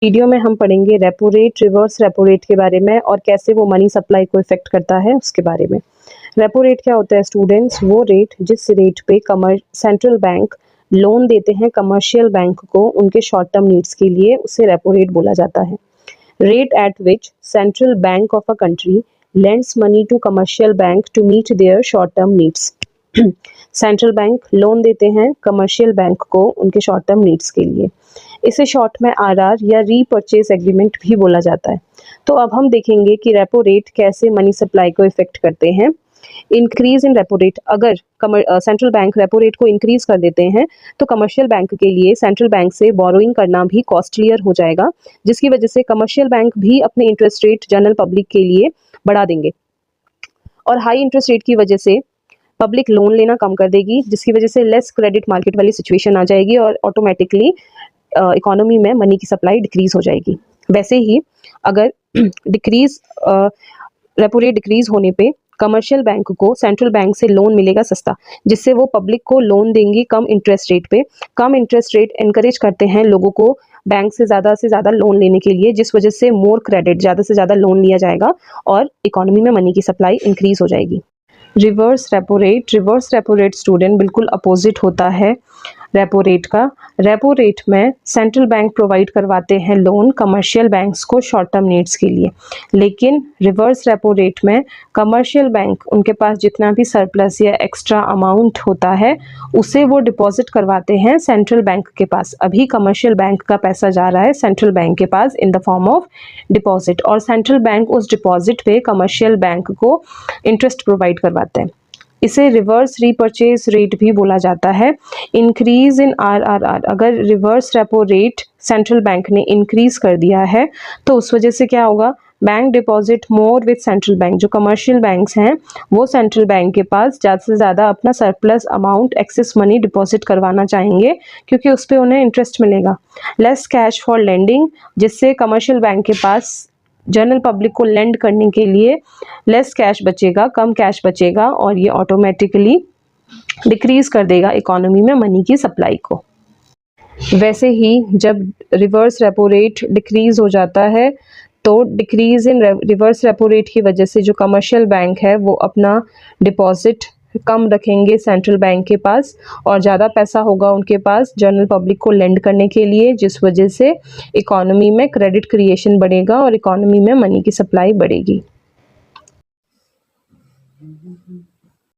Video में हम पढ़ेंगे repo rate, reverse repo rate के बारे में और कैसे वो मनी सप्लाई को इफेक्ट करता है उसके बारे में। रेपो रेट क्या होता है स्टूडेंट्स? वो रेट जिस रेट पे सेंट्रल बैंक लोन देते हैं कमर्शियल बैंक को उनके शॉर्ट टर्म नीड्स के लिए, उसे रेपो रेट बोला जाता है। Rate at which central bank of a country lends money to commercial bank to meet their short term needs. Central bank loan देते हैं कमर्शियल बैंक को उनके शॉर्ट टर्म नीड्स के लिए। इसे शॉर्ट में आरआर या रीपर्चेज एग्रीमेंट भी बोला जाता है। तो अब हम देखेंगे कि रेपो रेट कैसे मनी सप्लाई को इफेक्ट करते हैं। इंक्रीज इन रेपो रेट, अगर सेंट्रल बैंक रेपो रेट को इंक्रीज कर देते हैं तो कमर्शियल बैंक के लिए सेंट्रल बैंक से बोरोइंग करना भी कॉस्टलियर हो जाएगा, जिसकी वजह से कमर्शियल बैंक भी अपने इंटरेस्ट रेट जनरल पब्लिक के लिए बढ़ा देंगे और हाई इंटरेस्ट रेट की वजह से पब्लिक लोन लेना कम कर देगी, जिसकी वजह से लेस क्रेडिट मार्केट वाली सिचुएशन आ जाएगी और ऑटोमेटिकली इकोनॉमी में मनी की सप्लाई डिक्रीज हो जाएगी। वैसे ही अगर रेपो रेट डिक्रीज होने पे कमर्शियल बैंक को सेंट्रल बैंक से लोन मिलेगा सस्ता, जिससे वो पब्लिक को लोन देंगी कम इंटरेस्ट रेट पे। कम इंटरेस्ट रेट एनकरेज करते हैं लोगों को बैंक से ज़्यादा लोन लेने के लिए, जिस वजह से मोर क्रेडिट, ज़्यादा से ज़्यादा लोन लिया जाएगा और इकोनॉमी में मनी की सप्लाई इंक्रीज हो जाएगी। रिवर्स रेपो रेट स्टूडेंट बिल्कुल अपोजिट होता है रेपो रेट का। रेपो रेट में सेंट्रल बैंक प्रोवाइड करवाते हैं लोन कमर्शियल बैंक्स को शॉर्ट टर्म नीड्स के लिए, लेकिन रिवर्स रेपो रेट में कमर्शियल बैंक उनके पास जितना भी सरप्लस या एक्स्ट्रा अमाउंट होता है उसे वो डिपॉजिट करवाते हैं सेंट्रल बैंक के पास। अभी कमर्शियल बैंक का पैसा जा रहा है सेंट्रल बैंक के पास in the form of deposit, और सेंट्रल बैंक उस डिपॉजिट पे कमर्शियल बैंक को इंटरेस्ट प्रोवाइड करवाते हैं। इसे रिवर्स रीपर्चेज रेट भी बोला जाता है। इंक्रीज इन आरआरआर, अगर reverse repo rate central bank ने इंक्रीज कर दिया है तो उस वजह से क्या होगा, bank deposit more with central bank. जो कमर्शियल बैंक्स हैं वो सेंट्रल बैंक के पास ज़्यादा से ज़्यादा अपना surplus amount, excess money deposit करवाना चाहेंगे, क्योंकि उस पर उन्हें इंटरेस्ट मिलेगा। लेस कैश फॉर लेंडिंग, जिससे कमर्शियल बैंक के पास जनरल पब्लिक को लेंड करने के लिए लेस कैश बचेगा, कम कैश बचेगा, और ये ऑटोमेटिकली डिक्रीज कर देगा इकोनॉमी में मनी की सप्लाई को। वैसे ही जब रिवर्स रेपो रेट डिक्रीज हो जाता है तो decrease in reverse repo rate की वजह से जो कमर्शियल बैंक है वो अपना डिपॉजिट कम रखेंगे सेंट्रल बैंक के पास और ज़्यादा पैसा होगा उनके पास जनरल पब्लिक को लेंड करने के लिए, जिस वजह से इकोनॉमी में क्रेडिट क्रिएशन बढ़ेगा और इकोनॉमी में मनी की सप्लाई बढ़ेगी।